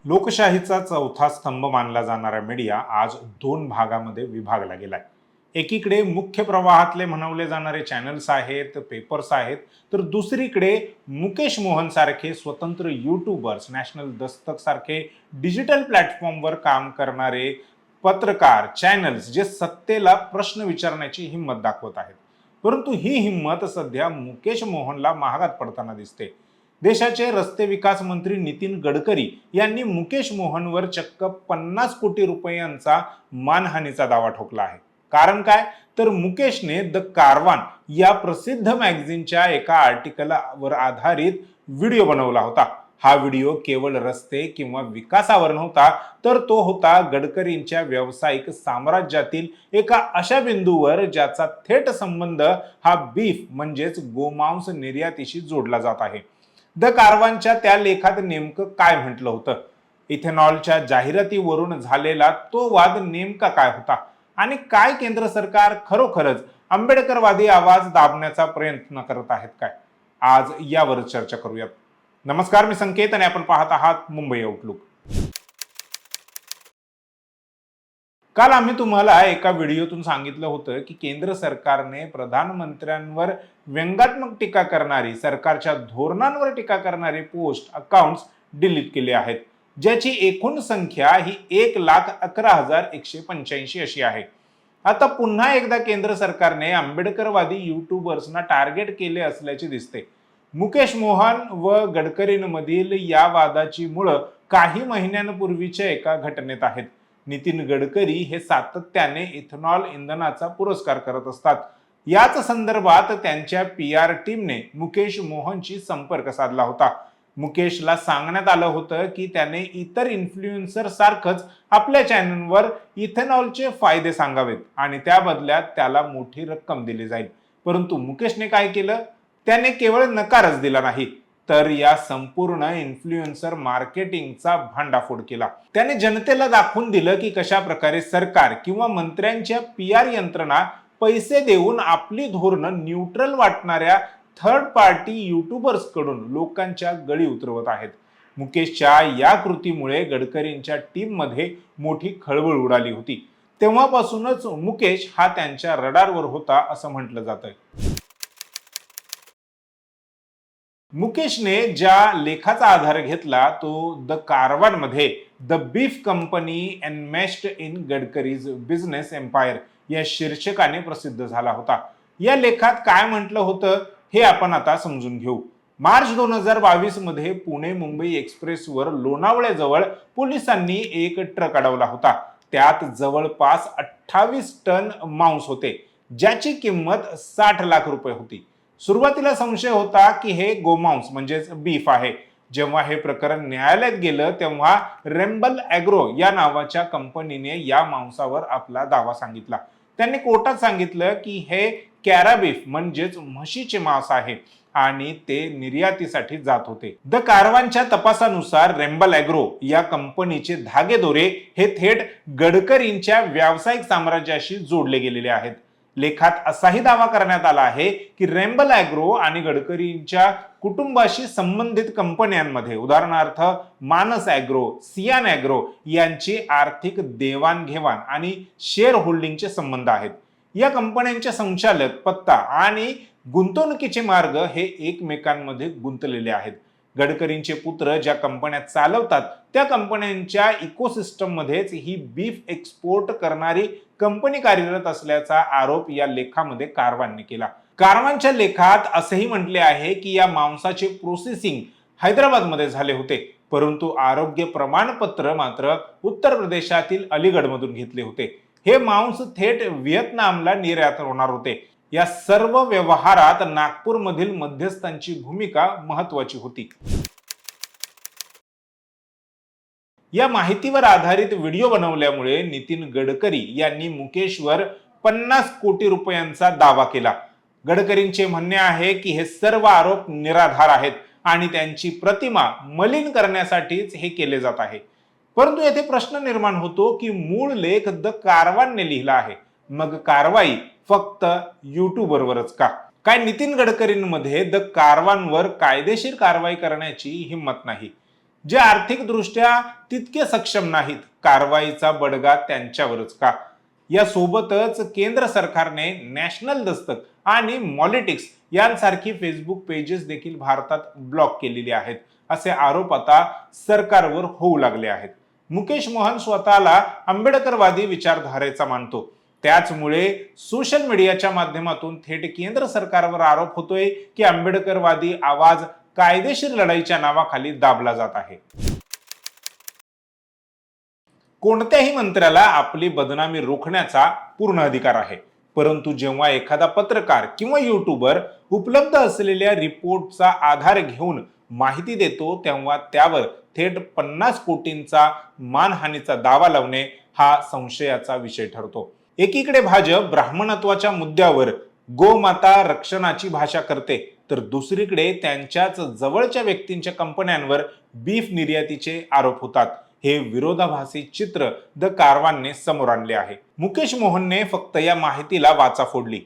लोकशाहीचा चौथा स्तंभ मानला जाणारा मीडिया आज दोन भागामध्ये विभागला गेलाय. एकीकडे मुख्य प्रवाहातले म्हणवले जाणारे चॅनल्स आहेत, पेपर्स आहेत, तर दुसरीकडे मुकेश मोहन सारखे स्वतंत्र यूट्यूबर्स, नॅशनल दस्तक सारखे डिजिटल प्लॅटफॉर्मवर काम करणारे पत्रकार, चॅनल्स जे सत्तेला प्रश्न विचारण्याची हिंमत दाखवत आहेत. परंतु ही हिंमत सध्या मुकेश मोहनला महागात पडताना दिसते. देशाचे रस्ते विकास मंत्री नितीन गडकरी यांनी मुकेश मोहनवर चक्क 50 कोटी रुपयांचा मानहानीचा दावा ठोकला आहे. कारण काय, तर मुकेशने द कारवान या प्रसिद्ध मॅगझिनच्या एका आर्टिकलवर आधारित व्हिडिओ बनवला होता. हा व्हिडिओ केवळ रस्ते किंवा विकासावर नव्हता, तर तो होता गडकरींच्या व्यावसायिक साम्राज्यातील एका अशा बिंदूवर ज्याचा थेट संबंध हा बीफ म्हणजेच गोमांस निर्यातीशी जोडला जात आहे. द कारवानच्या त्या लेखात नेमकं काय म्हटलं होतं, इथेनॉलच्या जाहिरातीवरून झालेला तो वाद नेमका काय होता आणि काय केंद्र सरकार खरोखरच आंबेडकरवादी आवाज दाबण्याचा प्रयत्न करत आहेत काय, आज यावर चर्चा करूयात. नमस्कार, मी संकेत आणि आपण पाहत आहात मुंबई आउटलुक. काल आम्ही तुम्हाला एका व्हिडिओतून सांगितलं होतं की केंद्र सरकारने प्रधानमंत्र्यांवर व्यंगात्मक टीका करणारी, सरकारच्या धोरणांवर टीका करणारी पोस्ट अकाउंट्स डिलीट केले आहेत, ज्याची एकूण संख्या ही 1,11,185 अशी आहे. आता पुन्हा एकदा केंद्र सरकारने आंबेडकरवादी युट्यूबर्सना टार्गेट केले असल्याचे दिसते. मुकेश मोहन व गडकरींमधील या वादाची मुळं काही महिन्यांपूर्वीच्या एका घटनेत आहेत. नितीन गडकरी हे सातत्याने इथेनॉल इंधनाचा पुरस्कार करत असतात. याच संदर्भात त्यांच्या PR टीमने मुकेश मोहनशी संपर्क साधला होता. मुकेशला सांगण्यात आलं होतं की त्याने इतर इन्फ्लुएन्सर सारखंच आपल्या चॅनलवर इथेनॉलचे फायदे सांगावेत आणि त्या बदल्यात त्याला मोठी रक्कम दिली जाईल. परंतु मुकेशने काय केलं, त्याने केवळ नकारच दिला नाही, तर या संपूर्ण इन्फ्लुएन्सर मार्केटिंगचा भांडाफोड केला. त्याने जनतेला दाखवून दिलं की कशा प्रकारे सरकार किंवा मंत्र्यांच्या PR यंत्रणा पैसे देऊन आपली धोरणं न्यूट्रल वाटणाऱ्या थर्ड पार्टी युट्यूबर्स कडून लोकांच्या गळी उतरवत आहेत. मुकेशच्या या कृतीमुळे गडकरींच्या टीममध्ये मोठी खळबळ उडाली होती. तेव्हापासूनच मुकेश हा त्यांच्या रडारवर होता असं म्हटलं जातंय. मुकेशने ज्या लेखाचा आधार घेतला तो द कारवान मध्ये the beef company enmeshed in Gadkari's business empire या शीर्षकाने प्रसिद्ध झाला होता. या लेखात काय म्हटलं होतं हे आपण आता समजून घेऊ. मार्च 2022 मध्ये पुणे मुंबई एक्सप्रेसवर लोणावळ्याजवळ पोलिसांनी एक ट्रक अडवला होता. त्यात जवळपास 28 टन मांस होते, ज्याची किंमत 60 लाख रुपये होती. सुरुवातीला संशय होता की हे गोमांस म्हणजेच बीफ आहे. जेव्हा हे प्रकरण न्यायालयात गेलं तेव्हा रेम्बल ॲग्रो या नावाच्या कंपनीने या मांसावर आपला दावा सांगितला. त्यांनी कोर्टात सांगितलं की हे कॅराबीफ म्हणजेच म्हशीचे मांस आहे आणि ते निर्यातीसाठी जात होते. द कारवानच्या तपासानुसार रेम्बल ॲग्रो या कंपनीचे धागेदोरे हे थेट गडकरींच्या व्यावसायिक साम्राज्याशी जोडले गेलेले आहेत. लेखात असाही दावा करण्यात आला आहे की रेम्बल ॲग्रो आणि गडकरींच्या कुटुंबाशी संबंधित कंपन्यांमध्ये उदाहरणार्थ मानस ॲग्रो, सियान ॲग्रो यांची आर्थिक देवाणघेवाण आणि शेअर होल्डिंगचे संबंध आहेत. या कंपन्यांचे संचालक, पत्ता आणि गुंतवणुकीचे मार्ग हे एकमेकांमध्ये गुंतलेले आहेत. गडकरींचे पुत्र ज्या कंपन्या चालवतात त्या कंपन्यांच्या इकोसिस्टम मध्येच ही बीफ एक्सपोर्ट करणारी कंपनी कार्यरत असल्याचा आरोप या लेखामध्ये कारवानने केला. कारवानच्या लेखात असेही म्हटले आहे की या मांसाचे प्रोसेसिंग हैदराबादमध्ये झाले होते, परंतु आरोग्य प्रमाणपत्र मात्र उत्तर प्रदेशातील अलीगडमधून घेतले होते. हे मांस थेट व्हिएतनामला निर्यात होणार होते. या सर्व व्यवहारात नागपूरमधील मध्यस्थांची भूमिका महत्वाची होती. या माहितीवर आधारित व्हिडिओ बनवल्यामुळे नितीन गडकरी यांनी मुकेशवर 50 कोटी रुपयांचा दावा केला. गडकरींचे म्हणणे आहे की हे सर्व आरोप निराधार आहेत आणि त्यांची प्रतिमा मलिन करण्यासाठीच हे केले जात आहे. परंतु येथे प्रश्न निर्माण होतो की मूळ लेख द कारवानने लिहिला आहे, मग कारवाई फक्त युट्यूबरवरच का? काय नितीन गडकरींमध्ये द कारवानवर कायदेशीर कारवाई करण्याची हिंमत नाही? जे आर्थिकदृष्ट्या तितके सक्षम नाहीत, कारवाईचा बडगा त्यांच्यावरच का? यासोबतच केंद्र सरकारने नॅशनल दस्तक आणि मॉलिटिक्स यांसारखी फेसबुक पेजेस देखील भारतात ब्लॉक केलेली आहेत, असे आरोप आता सरकारवर होऊ लागले आहेत. मुकेश मोहन स्वतःला आंबेडकरवादी विचारधारेचा मानतो. त्याचमुळे सोशल मीडियाच्या माध्यमातून थेट केंद्र सरकारवर आरोप होतोय की आंबेडकरवादी आवाज कायदेशीर लढाईच्या नावाखाली दाबला जात आहे. कोणत्याही मंत्र्याला आपली बदनामी रोखण्याचा पूर्ण अधिकार आहे, परंतु जेव्हा एखादा पत्रकार किंवा युट्यूबर उपलब्ध असलेल्या रिपोर्टचा आधार घेऊन माहिती देतो, तेव्हा त्यावर थेट 50 कोटींचा मानहानीचा दावा लावणे हा संशयाचा विषय ठरतो. एकीकडे भाजप ब्राह्मणत्वाच्या मुद्द्यावर गोमाता रक्षणाची भाषा करते, तर दुसरीकडे त्यांच्याच जवळच्या व्यक्तींच्या कंपन्यांवर बीफ निर्यातीचे आरोप होतात. हे विरोधाभासी चित्र द कारवानने समोर आणले आहे. मुकेश मोहनने फक्त या माहितीला वाचा फोडली.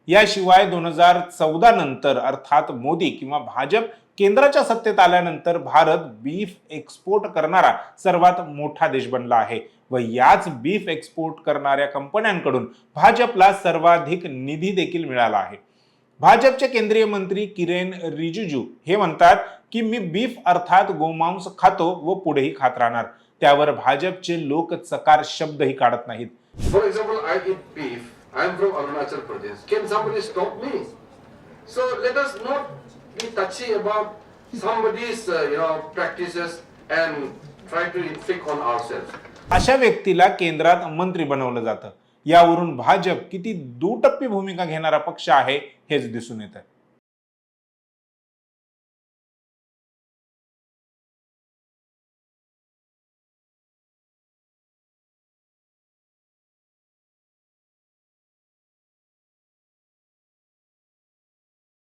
याशिवाय 2014 नंतर अर्थात मोदी किंवा भाजप केंद्राच्या सत्तेत आल्यानंतर भारत बीफ एक्सपोर्ट करणारा सर्वात मोठा देश बनला आहे व याच बीफ एक्सपोर्ट करणाऱ्या कंपन्यांकडून भाजपला सर्वाधिक निधी देखील मिळाला आहे. भाजपचे केंद्रीय मंत्री किरेन रिजिजू हे म्हणतात की मी बीफ अर्थात गोमांस खातो व पुढेही खात राहणार. त्यावर भाजपचे लोक चकार शब्दही काढत नाहीत. For example, I eat beef. I am from Arunachal Pradesh. Can somebody stop me? So let us not be touchy about somebody's practices and try to inflict on ourselves. अशा व्यक्तीला केंद्रात मंत्री बनवलं जातं. यावरून भाजप किती दुटप्पी भूमिका घेणारा पक्ष आहे हेच दिसून येतं.